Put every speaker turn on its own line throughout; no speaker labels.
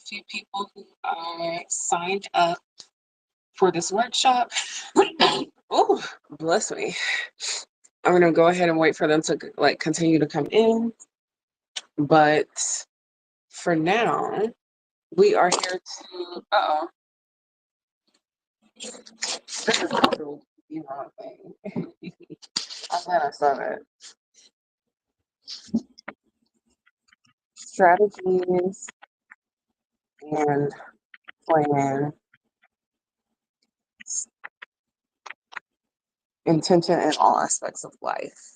few people who are signed up for this workshop. Oh, bless me. I'm gonna go ahead and wait for them to continue to come in. But for now, we are here to. This is a little thing. I'm glad I saw that. Strategies and plan, intention in all aspects of life.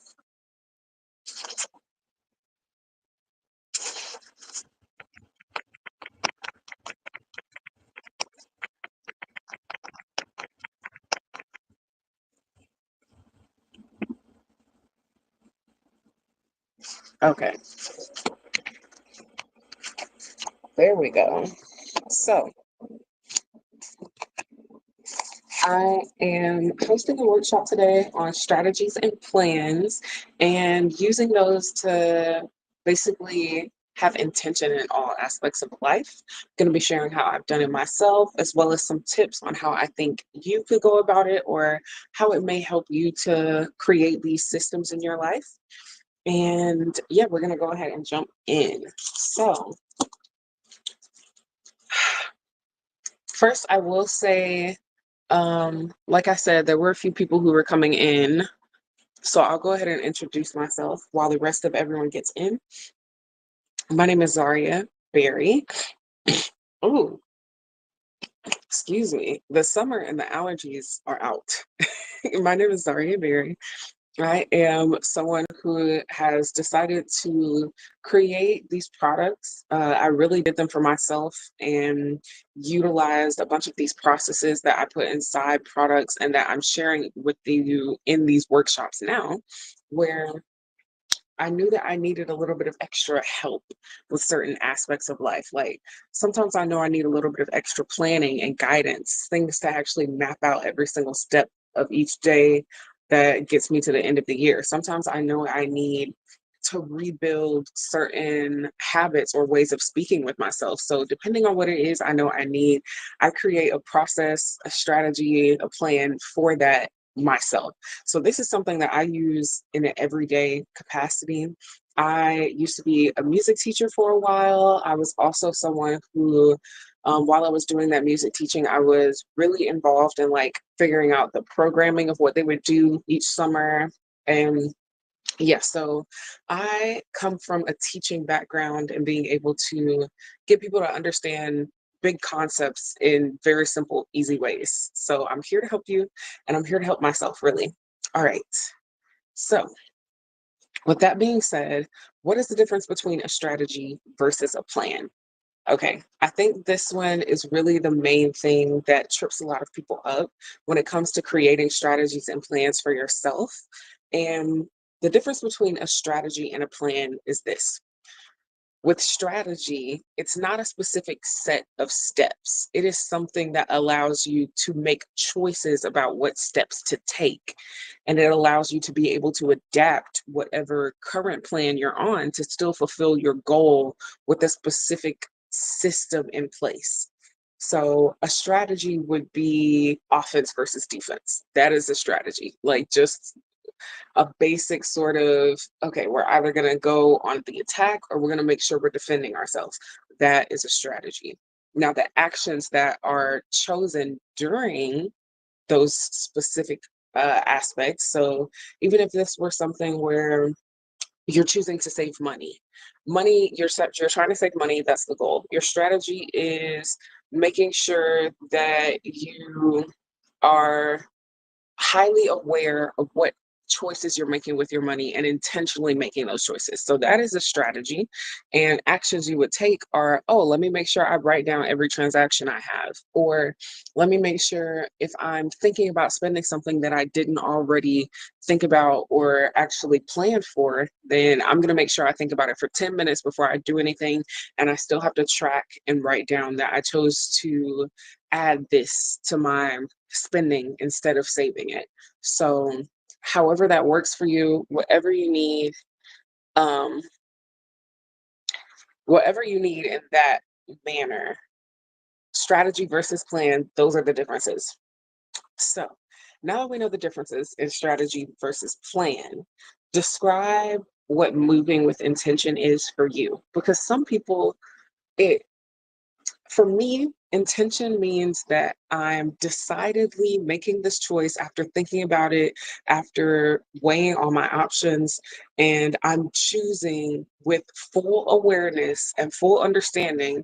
Okay, there we go. So I am hosting a workshop today on strategies and plans and using those to basically have intention in all aspects of life. I'm going to be sharing how I've done it myself, as well as some tips on how I think you could go about it or how it may help you to create these systems in your life. And yeah, we're going to go ahead and jump in. So, first, I will say, like I said, there were a few people who were coming in. So I'll go ahead and introduce myself while the rest of everyone gets in. My name is Zaria Berry. Oh, excuse me. The summer and the allergies are out. My name is Zaria Berry. I am someone who has decided to create these products. I really did them for myself and utilized a bunch of these processes that I put inside products and that I'm sharing with you in these workshops now, where I knew that I needed a little bit of extra help with certain aspects of life. Like sometimes I know I need a little bit of extra planning and guidance, things to actually map out every single step of each day that gets me to the end of the year. Sometimes I know I need to rebuild certain habits or ways of speaking with myself. So depending on what it is I know I need, I create a process, a strategy, a plan for that myself. So this is something that I use in an everyday capacity. I used to be a music teacher for a while. I was also someone who, while I was doing that music teaching, I was really involved in like figuring out the programming of what they would do each summer. And yeah, so I come from a teaching background and being able to get people to understand big concepts in very simple, easy ways. So I'm here to help you and I'm here to help myself, really. All right. So, with that being said, what is the difference between a strategy versus a plan? Okay, I think this one is really the main thing that trips a lot of people up when it comes to creating strategies and plans for yourself. And the difference between a strategy and a plan is this. With strategy, it's not a specific set of steps. It is something that allows you to make choices about what steps to take. And it allows you to be able to adapt whatever current plan you're on to still fulfill your goal with a specific system in place. So a strategy would be offense versus defense. That is a strategy. Like just a basic sort of, okay, we're either going to go on the attack or we're going to make sure we're defending ourselves. That is a strategy. Now, the actions that are chosen during those specific aspects. So, even if this were something where you're choosing to save money, you're trying to save money. That's the goal. Your strategy is making sure that you are highly aware of what choices you're making with your money and intentionally making those choices. So that is a strategy. And actions you would take are, oh, let me make sure I write down every transaction I have. Or let me make sure if I'm thinking about spending something that I didn't already think about or actually plan for, then I'm going to make sure I think about it for 10 minutes before I do anything. And I still have to track and write down that I chose to add this to my spending instead of saving it. So, however that works for you, um, whatever you need in that manner. Strategy versus plan, those are the differences. So now that we know the differences in strategy versus plan, describe what moving with intention is for you. Because some people, it for me, intention means that I'm decidedly making this choice after thinking about it, after weighing all my options, and I'm choosing with full awareness and full understanding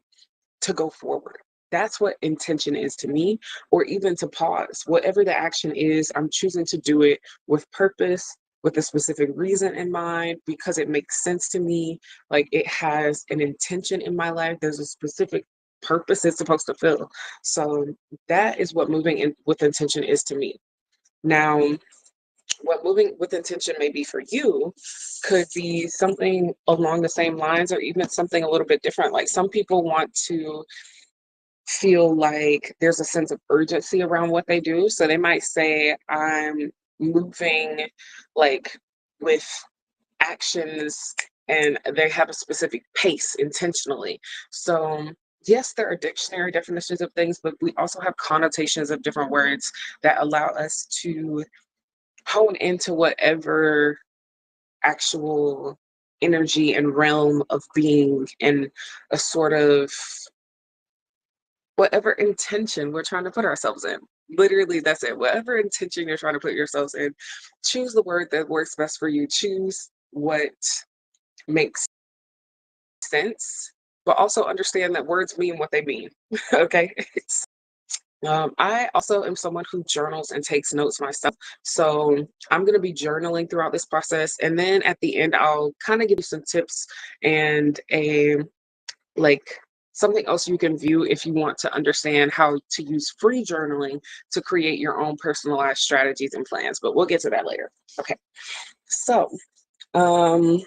to go forward. That's what intention is to me, or even to pause. Whatever the action is, I'm choosing to do it with purpose, with a specific reason in mind, because it makes sense to me. Like it has an intention in my life. There's a specific purpose it's supposed to fill. So that is what moving in with intention is to me. Now, what moving with intention may be for you could be something along the same lines or even something a little bit different. Like some people want to feel like there's a sense of urgency around what they do. So they might say, I'm moving like with actions and they have a specific pace intentionally. So, yes, there are dictionary definitions of things, but we also have connotations of different words that allow us to hone into whatever actual energy and realm of being and a sort of whatever intention we're trying to put ourselves in. Literally, that's it. Whatever intention you're trying to put yourselves in, choose the word that works best for you. Choose what makes sense, but also understand that words mean what they mean. Okay. I also am someone who journals and takes notes myself. So I'm going to be journaling throughout this process. And then at the end, I'll kind of give you some tips and a like something else you can view if you want to understand how to use free journaling to create your own personalized strategies and plans. But we'll get to that later. Okay. So, um,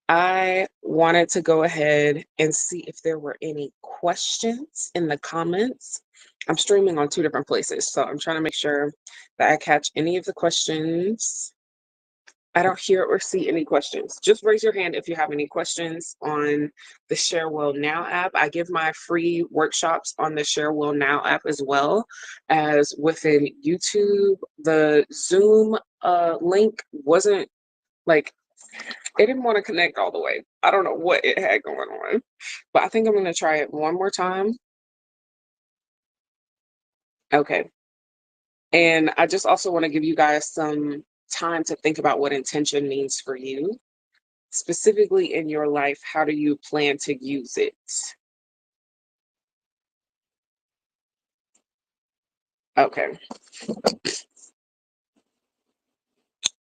I wanted to go ahead and see if there were any questions in the comments. I'm streaming on two different places, so I'm trying to make sure that I catch any of the questions. I don't hear or see any questions. Just raise your hand if you have any questions on the Share Well Now app. I give my free workshops on the Share Well Now app as well as within YouTube. The Zoom link wasn't like it didn't want to connect all the way. I don't know what it had going on, but I think I'm going to try it one more time. Okay. And I just also want to give you guys some time to think about what intention means for you. Specifically in your life, how do you plan to use it? Okay.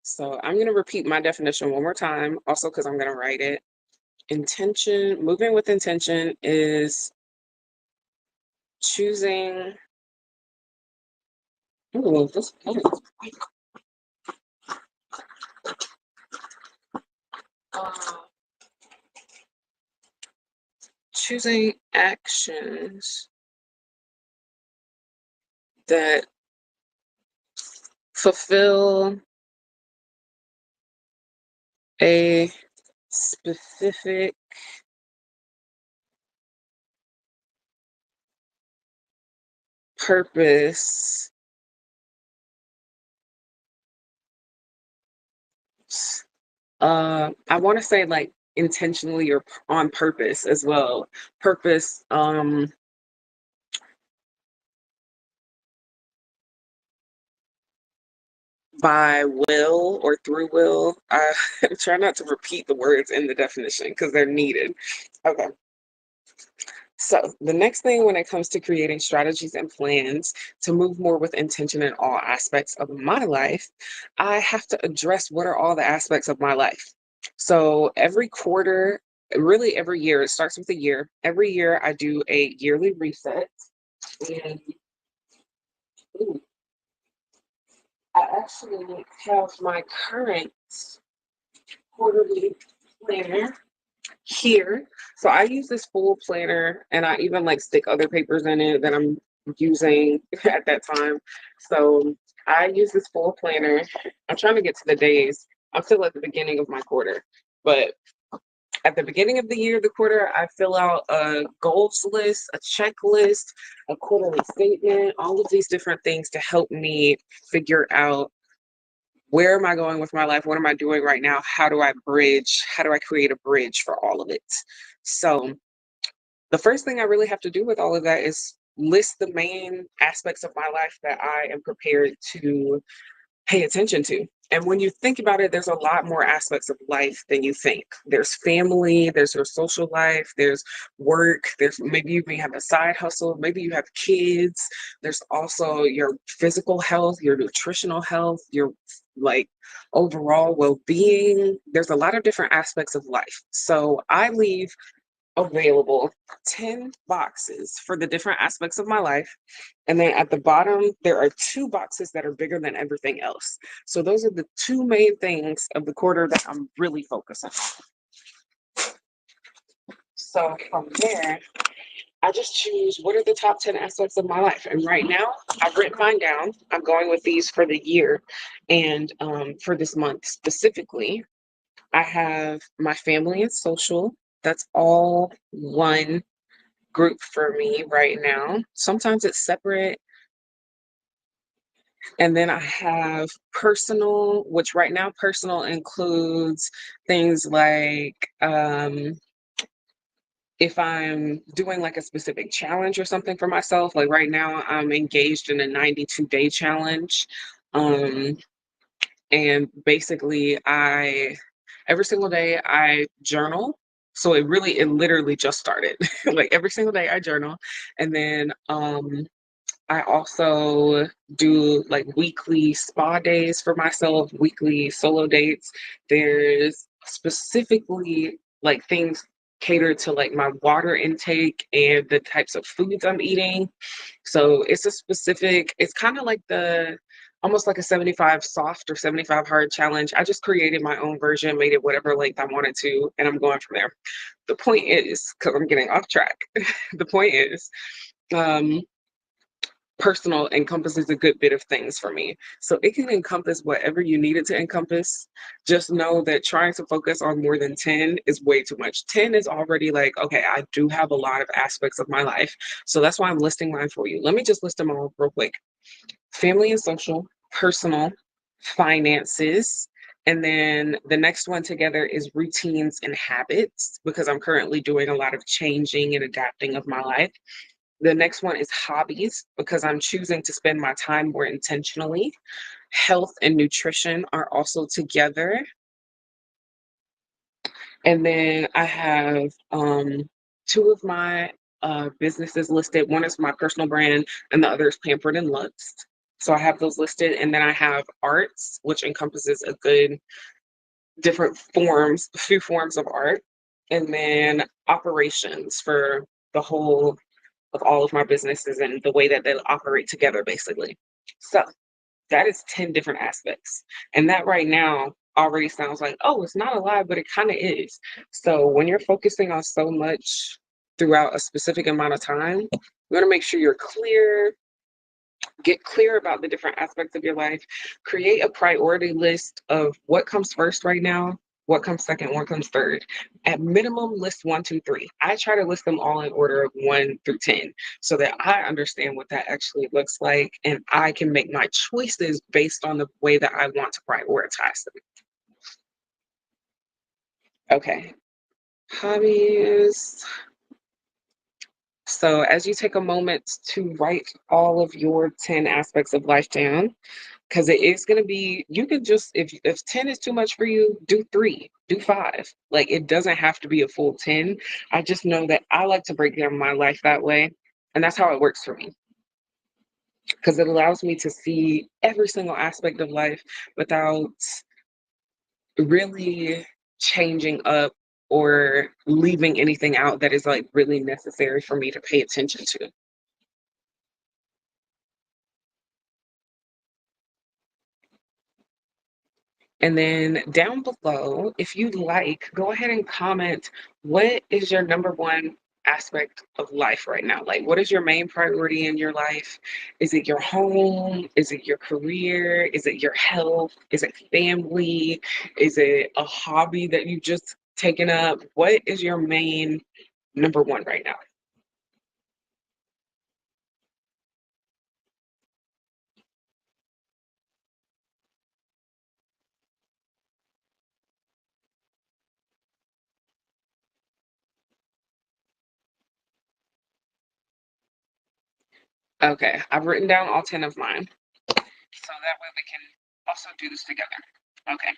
So I'm going to repeat my definition one more time, also because I'm going to write it. Intention, moving with intention is choosing. Ooh, this pen is white. Uh, choosing actions that fulfill a specific purpose. I want to say like intentionally or on purpose as well. Purpose, by will or through will. I try not to repeat the words in the definition because they're needed. Okay. So, the next thing when it comes to creating strategies and plans to move more with intention in all aspects of my life, I have to address what are all the aspects of my life. So, every quarter, really every year, it starts with a year. Every year, I do a yearly reset. And ooh, I actually have my current quarterly planner here. So I use this full planner and I even like stick other papers in it that I'm using at that time. So I use this full planner. I'm trying to get to the days. I'm still at the beginning of my quarter, but At the beginning of the year, the quarter, I fill out a goals list, a checklist, a quarterly statement, all of these different things to help me figure out where am I going with my life? What am I doing right now? How do I bridge? How do I create a bridge for all of it? So, the first thing I really have to do with all of that is list the main aspects of my life that I am prepared to pay attention to. And when you think about it, there's a lot more aspects of life than you think. There's family, there's your social life, there's work, there's maybe you may have a side hustle, maybe you have kids. There's also your physical health, your nutritional health, your like overall well-being. There's a lot of different aspects of life. So I leave available 10 boxes for the different aspects of my life. And then at the bottom, there are two boxes that are bigger than everything else. So those are the two main things of the quarter that I'm really focused on. So from there, I just choose what are the top 10 aspects of my life. And right now, I've written mine down. I'm going with these for the year. And for this month specifically, I have my family and social. That's all one group for me right now. Sometimes it's separate. And then I have personal, which right now personal includes things like if I'm doing like a specific challenge or something for myself, like right now I'm engaged in a 92-day challenge. Um, and basically I every single day I journal. So it literally just started. Like every single day I journal. And then I also do like weekly spa days for myself, weekly solo dates. There's specifically like things catered to like my water intake and the types of foods I'm eating. So it's kind of like the almost like a 75 soft or 75 hard challenge. I just created my own version, made it whatever length I wanted to, and I'm going from there. The point is, because I'm getting off track, the point is, um, personal encompasses a good bit of things for me. So it can encompass whatever you need it to encompass. Just know that trying to focus on more than 10 is way too much. 10 is already like, okay, I do have a lot of aspects of my life. So that's why I'm listing mine for you. Let me just list them all real quick. Family and social, personal, finances, and then the next one together is routines and habits because I'm currently doing a lot of changing and adapting of my life. The next one is hobbies because I'm choosing to spend my time more intentionally. Health and nutrition are also together. And then I have two of my businesses listed. One is my personal brand, and the other is Pampered and Lux. So I have those listed. And then I have arts, which encompasses a good different forms, a few forms of art. And then operations for the whole of all of my businesses and the way that they operate together, basically. So that is 10 different aspects. And that right now already sounds like, oh, it's not a lot, but it kind of is. So when you're focusing on so much throughout a specific amount of time, you want to make sure you're clear, get clear about the different aspects of your life, create a priority list of what comes first right now, what comes second, what comes third. At minimum, list one, two, three. I try to list them all in order of 1 through 10 so that I understand what that actually looks like and I can make my choices based on the way that I want to prioritize them. Okay, hobbies. So as you take a moment to write all of your 10 aspects of life down, because it is going to be, you can just, if 10 is too much for you, do 3, do 5. Like it doesn't have to be a full 10. I just know that I like to break down my life that way, and that's how it works for me because it allows me to see every single aspect of life without really changing up or leaving anything out that is like really necessary for me to pay attention to. And then down below, if you'd like, go ahead and comment what is your number one aspect of life right now? Like, what is your main priority in your life? Is it your home? Is it your career? Is it your health? Is it family? Is it a hobby that you just taken up? What is your main number one right now? Okay, I've written down all 10 of mine. So that way we can also do this together. Okay.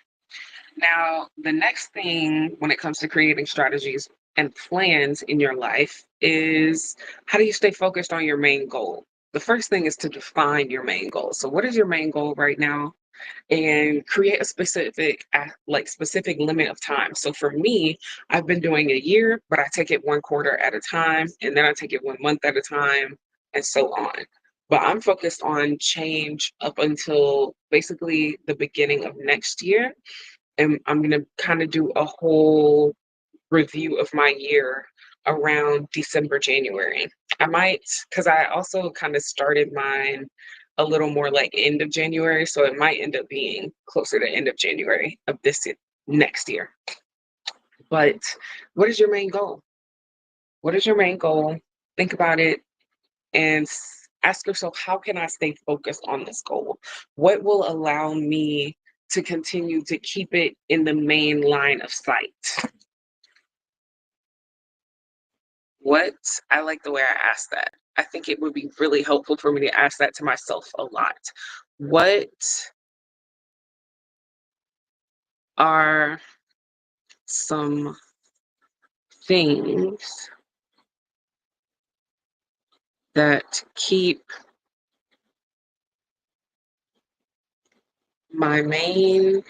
Now, the next thing when it comes to creating strategies and plans in your life is how do you stay focused on your main goal? The first thing is to define your main goal. So, what is your main goal right now? And create a specific limit of time. So for me, I've been doing a year, but I take it one quarter at a time, and then I take it 1 month at a time, and so on. But I'm focused on change up until basically the beginning of next year. And I'm going to kind of do a whole review of my year around December, January. I might, because I also kind of started mine a little more like end of January, so it might end up being closer to end of January of next year. But what is your main goal? What is your main goal? Think about it and ask yourself, how can I stay focused on this goal? What will allow me to continue to keep it in the main line of sight? What I like the way I asked that. I think it would be really helpful for me to ask that to myself a lot. What are some things that keep my main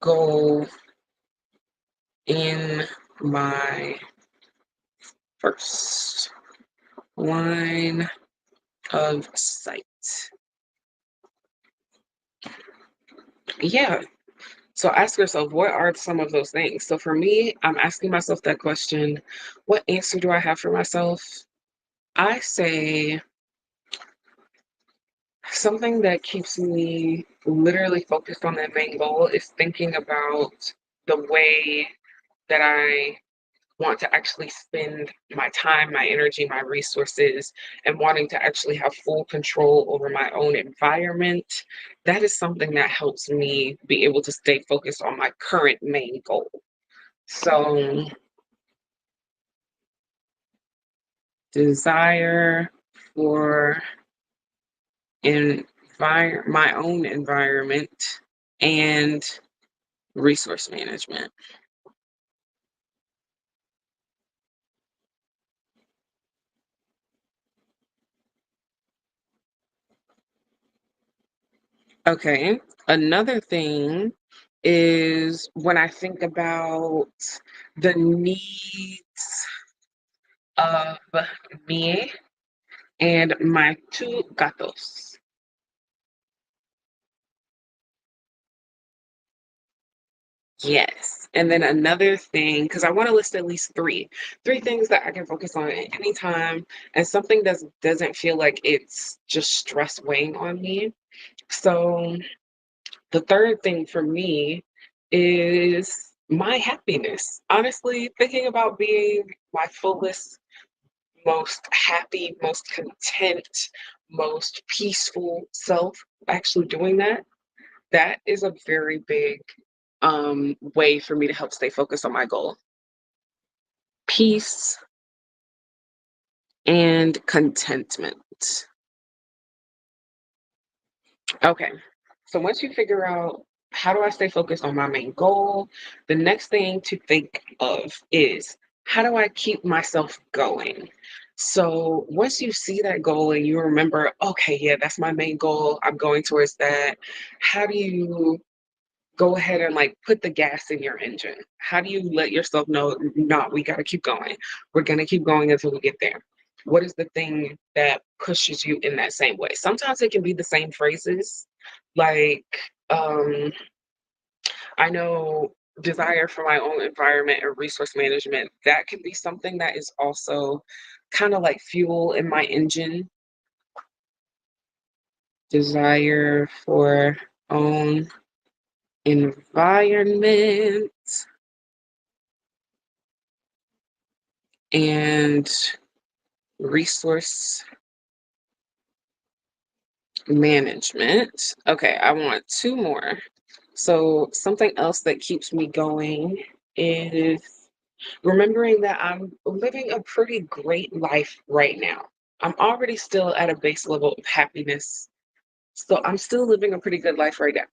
goal in my first line of sight? Yeah. So ask yourself, what are some of those things? So for me, I'm asking myself that question. What answer do I have for myself? I say something that keeps me literally focused on that main goal is thinking about the way that I want to actually spend my time, my energy, my resources, and wanting to actually have full control over my own environment. That is something that helps me be able to stay focused on my current main goal. So, desire for my own environment and resource management. Okay. Another thing is when I think about the needs of me and my two gatos. Yes. And then another thing, because I want to list at least three things that I can focus on at any time, and something that doesn't feel like it's just stress weighing on me. So the third thing for me is my happiness. Honestly, thinking about being my fullest, most happy, most content, most peaceful self, actually doing that, that is a very big way for me to help stay focused on my goal. Peace and contentment. Okay. So once you figure out how do I stay focused on my main goal, the next thing to think of is how do I keep myself going? So once you see that goal and you remember, okay, yeah, that's my main goal, I'm going towards that, how do you go ahead and like put the gas in your engine? How do you let yourself know, no, we got to keep going? We're going to keep going until we get there. What is the thing that pushes you in that same way? Sometimes it can be the same phrases, like, um, I know desire for my own environment and resource management. That can be something that is also kind of like fuel in my engine. Desire for own environment, and resource management. Okay, I want two more. So something else that keeps me going is remembering that I'm living a pretty great life right now. I'm already still at a base level of happiness. So I'm still living a pretty good life right now.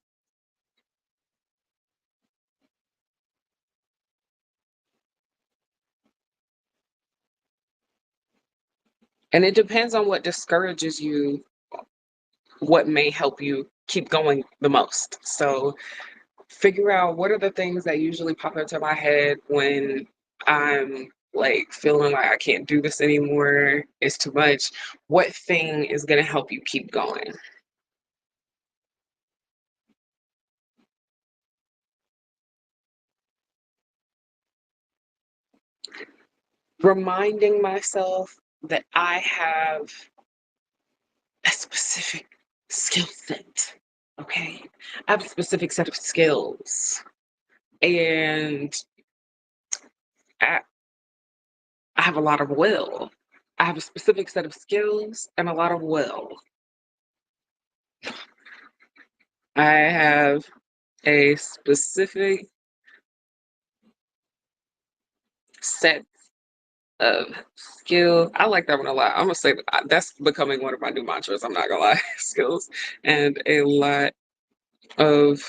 And it depends on what discourages you, what may help you keep going the most. So figure out what are the things that usually pop into my head when I'm like feeling like I can't do this anymore, it's too much. What thing is going to help you keep going? Reminding myself that I have a specific skill set. Okay. I have a specific set of skills. And I, I have a lot of will. I have a specific set of skills and a lot of will. I have a specific set of skill. I like that one a lot. I'm gonna say that's becoming one of my new mantras. I'm not gonna lie. Skills and a lot of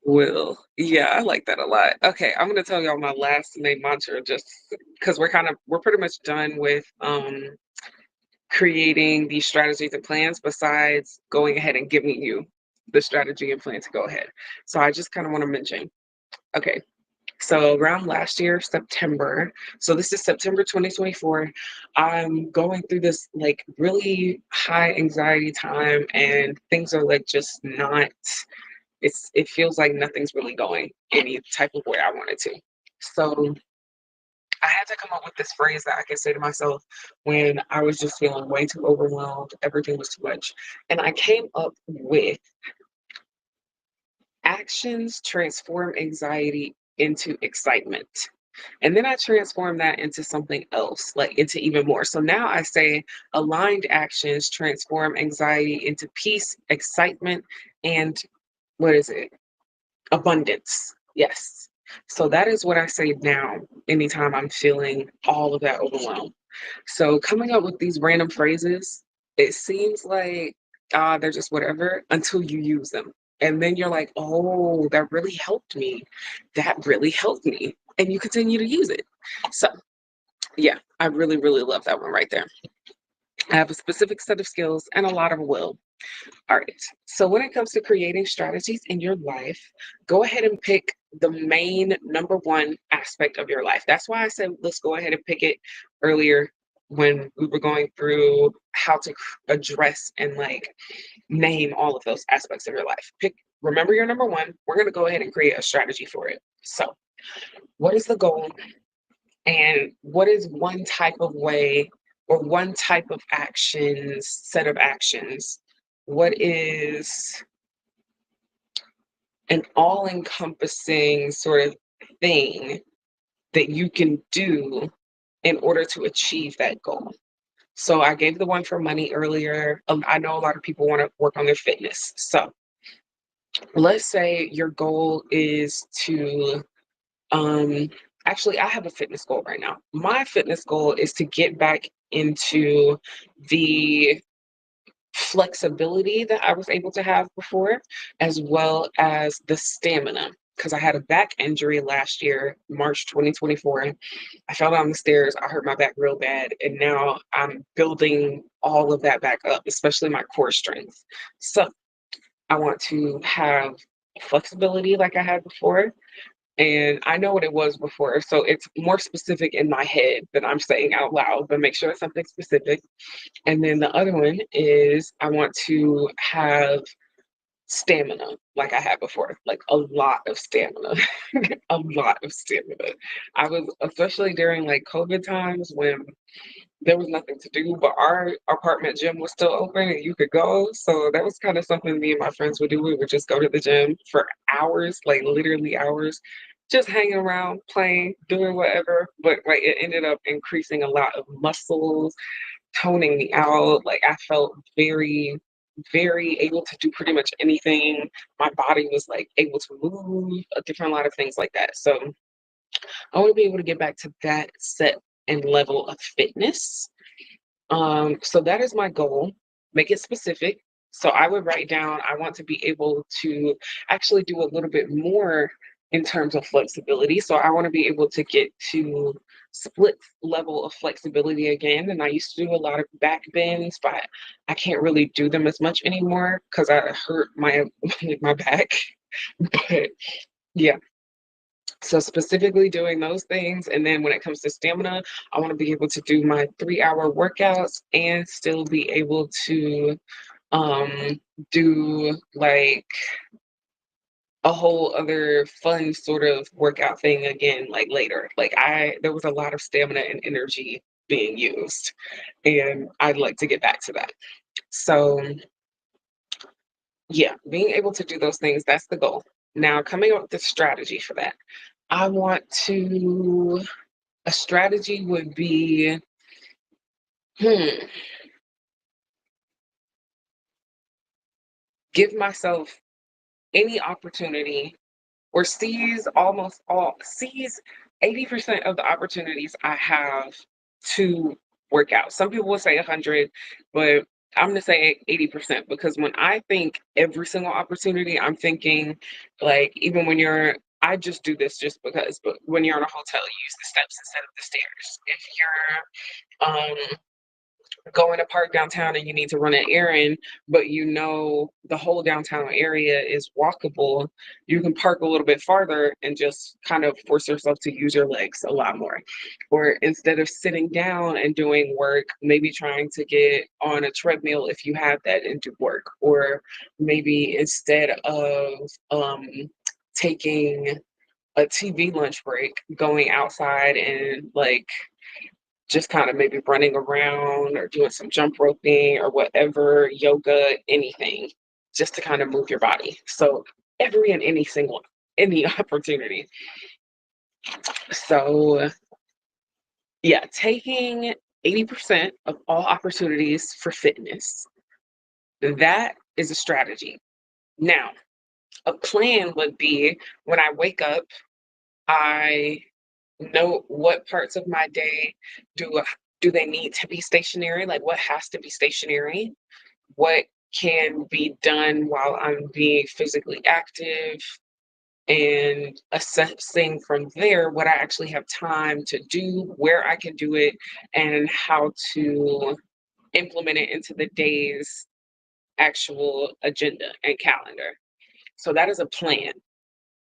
will. Yeah, I like that a lot. Okay, I'm gonna tell y'all my last main mantra just because we're pretty much done with creating these strategies and plans besides going ahead and giving you the strategy and plan to go ahead. So I just kind of want to mention, okay, so around last year, September, so this is September 2024, I'm going through this like really high anxiety time and things are like just not, it feels like nothing's really going any type of way I want it to. So I had to come up with this phrase that I could say to myself when I was just feeling way too overwhelmed, everything was too much. And I came up with actions transform anxiety into excitement. And then I transform that into something else, like into even more. So now I say aligned actions transform anxiety into peace, excitement, and what is it? Abundance. Yes. So that is what I say now anytime I'm feeling all of that overwhelm. So coming up with these random phrases, it seems like they're just whatever until you use them. And then you're like, oh, that really helped me. That really helped me. And you continue to use it. So yeah, I really, really love that one right there. I have a specific set of skills and a lot of will. All right. So when it comes to creating strategies in your life, go ahead and pick the main number one aspect of your life. That's why I said let's go ahead and pick it earlier when we were going through how to address and like name all of those aspects of your life. Remember your number one. We're going to go ahead and create a strategy for it. So, what is the goal? And what is one type of way or one type of actions, set of actions? What is an all encompassing sort of thing that you can do in order to achieve that goal? So I gave the one for money earlier. I know a lot of people want to work on their fitness. So let's say your goal is to Um, actually, I have a fitness goal right now. My fitness goal is to get back into the flexibility that I was able to have before, as well as the stamina. Because I had a back injury last year, March 2024. I fell down the stairs, I hurt my back real bad, and now I'm building all of that back up, especially my core strength. So I want to have flexibility like I had before, and I know what it was before, so it's more specific in my head than I'm saying out loud, but make sure it's something specific. And then the other one is I want to have stamina like I had before, like a lot of stamina, a lot of stamina. I was, especially during like COVID times when there was nothing to do, but our apartment gym was still open and you could go. So that was kind of something me and my friends would do. We would just go to the gym for hours, like literally hours, just hanging around, playing, doing whatever. But like it ended up increasing a lot of muscles, toning me out. Like I felt very, very able to do pretty much anything. My body was like able to move, a different lot of things like that. So I want to be able to get back to that set and level of fitness. So that is my goal. Make it specific. So I would write down, I want to be able to actually do a little bit more in terms of flexibility. So I want to be able to get to split level of flexibility again. And I used to do a lot of back bends, but I can't really do them as much anymore because I hurt my my back. But yeah, so specifically doing those things, and then when it comes to stamina, I want to be able to do my 3-hour workouts and still be able to um do like a whole other fun sort of workout thing again like later. Like I there was a lot of stamina and energy being used, and I'd like to get back to that. So yeah, being able to do those things, that's the goal. Now coming up with the strategy for that. I want to A strategy would be, hmm, give myself any opportunity or seize 80% of the opportunities I have to work out. Some people will say 100, but I'm going to say 80% because when I think every single opportunity, I'm thinking like even when you're I just do this just because, but when you're in a hotel, you use the steps instead of the stairs. If you're go in a park downtown and you need to run an errand, but you know the whole downtown area is walkable, you can park a little bit farther and just kind of force yourself to use your legs a lot more. Or instead of sitting down and doing work, maybe trying to get on a treadmill if you have that and do work. Or maybe instead of taking a TV lunch break, going outside and like just kind of maybe running around or doing some jump roping or whatever, yoga, anything, just to kind of move your body. So every and any opportunity. So yeah, taking 80% of all opportunities for fitness. That is a strategy. Now, a plan would be when I wake up, I know what parts of my day do do they need to be stationary, like what has to be stationary, what can be done while I'm being physically active, and assessing from there what I actually have time to do, where I can do it, and how to implement it into the day's actual agenda and calendar. So that is a plan.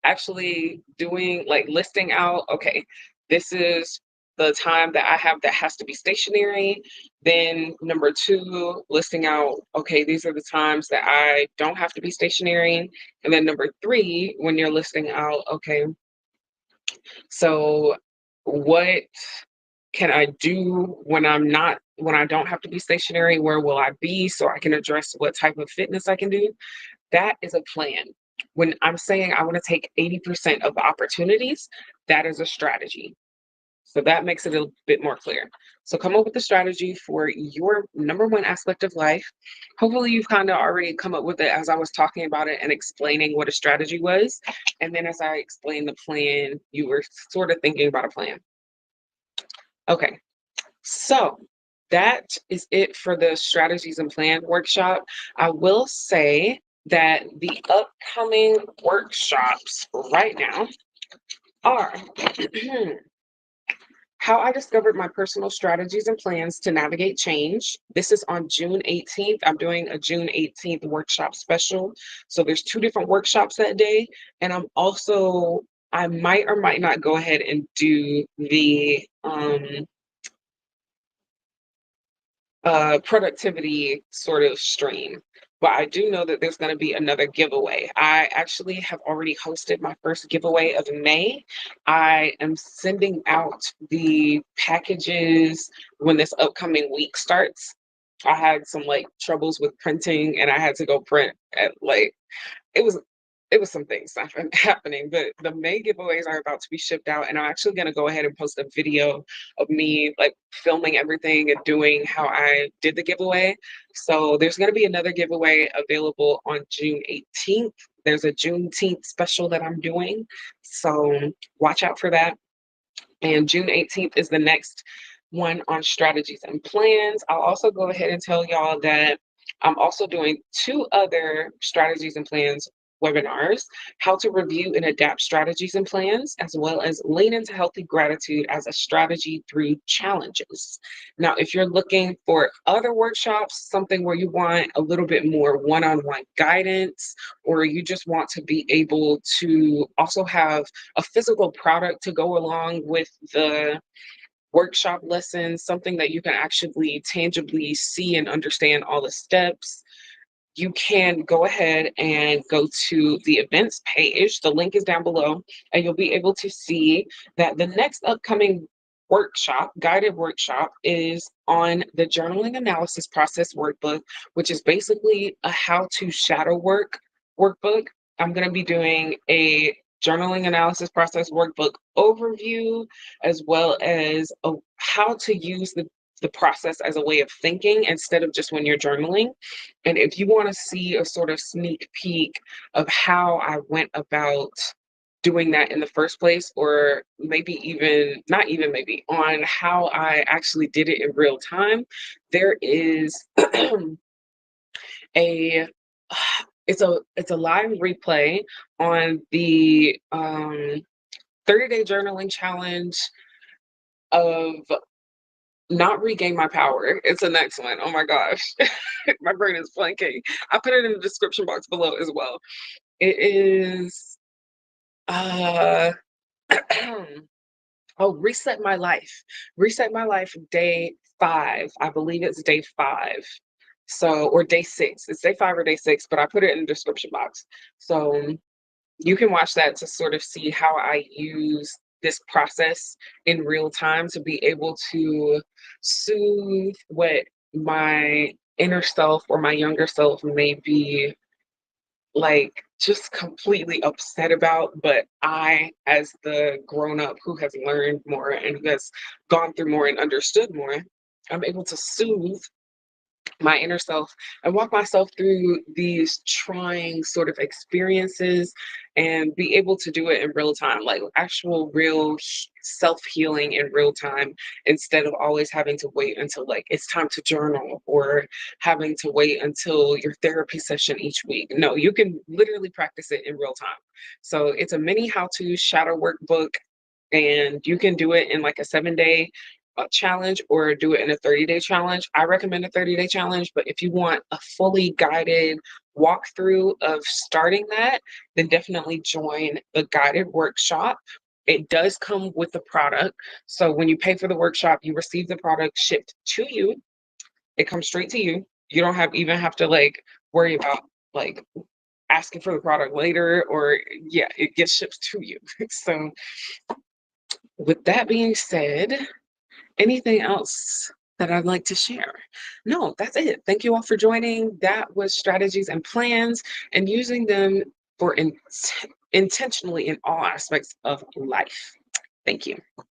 Actually doing like listing out, okay, this is the time that I have that has to be stationary. Then number two, listing out, okay, these are the times that I don't have to be stationary. And then number three, when you're listing out, okay, so what can I do when I don't have to be stationary? Where will I be so I can address what type of fitness I can do? That is a plan. When I'm saying I want to take 80% of the opportunities, that is a strategy. So that makes it a bit more clear. So come up with a strategy for your number one aspect of life. Hopefully, you've kind of already come up with it as I was talking about it and explaining what a strategy was. And then as I explained the plan, you were sort of thinking about a plan. Okay, so that is it for the strategies and plan workshop. I will say that the upcoming workshops right now are how I discovered my personal strategies and plans to navigate change. This is on June 18th. I'm doing a June 18th workshop special. So there's two different workshops that day. And I might or might not go ahead and do the productivity sort of stream. but I do know that there's going to be another giveaway. I actually have already hosted my first giveaway of May. I am sending out the packages when this upcoming week starts. I had some like troubles with printing and I had to go print at like it was it was some things happening, but the May giveaways are about to be shipped out, and I'm actually going to go ahead and post a video of me like filming everything and doing how I did the giveaway. So there's going to be another giveaway available on June 18th. There's a Juneteenth special that I'm doing, so watch out for that. And June 18th is the next one on strategies and plans. I'll also go ahead and tell y'all that I'm also doing two other strategies and plans webinars: how to review and adapt strategies and plans, as well as lean into healthy gratitude as a strategy through challenges. Now, if you're looking for other workshops, something where you want a little bit more one-on-one guidance, or you just want to be able to also have a physical product to go along with the workshop lessons, something that you can actually tangibly see and understand all the steps, you can go ahead and go to the events page. The link is down below, and you'll be able to see that the next upcoming workshop, guided workshop, is on the Journaling Analysis Process Workbook, which is basically a how to shadow work workbook. I'm going to be doing a journaling analysis process workbook overview, as well as how to use the process as a way of thinking instead of just when you're journaling. And if you want to see a sort of sneak peek of how I went about doing that in the first place, or maybe even not even maybe on how I actually did it in real time, there is a it's a live replay on the 30-day journaling challenge of not regain my power. It's the next one. Oh my gosh. My brain is blanking. I put it in the description box below as well. It is uh oh, reset my life. Reset my life day 5. I believe it's day 5. So, or day 6. It's day 5 or day 6, but I put it in the description box. So you can watch that to sort of see how I use this process in real time to be able to soothe what my inner self or my younger self may be like just completely upset about. But I, as the grown up who has learned more and who has gone through more and understood more, I'm able to soothe my inner self and walk myself through these trying sort of experiences and be able to do it in real time, like actual real self-healing in real time, instead of always having to wait until like it's time to journal or having to wait until your therapy session each week. No, you can literally practice it in real time. So it's a mini how-to shadow workbook, and you can do it in like a 7-day challenge or do it in a 30-day challenge. I recommend a 30-day challenge, but if you want a fully guided walkthrough of starting that, then definitely join the guided workshop. It does come with the product. So when you pay for the workshop, you receive the product shipped to you. It comes straight to you. You don't have to like worry about like asking for the product later, or yeah, it gets shipped to you. So with that being said, anything else that I'd like to share? No, that's it. Thank you all for joining. That was strategies and plans, and using them for intentionally in all aspects of life. Thank you.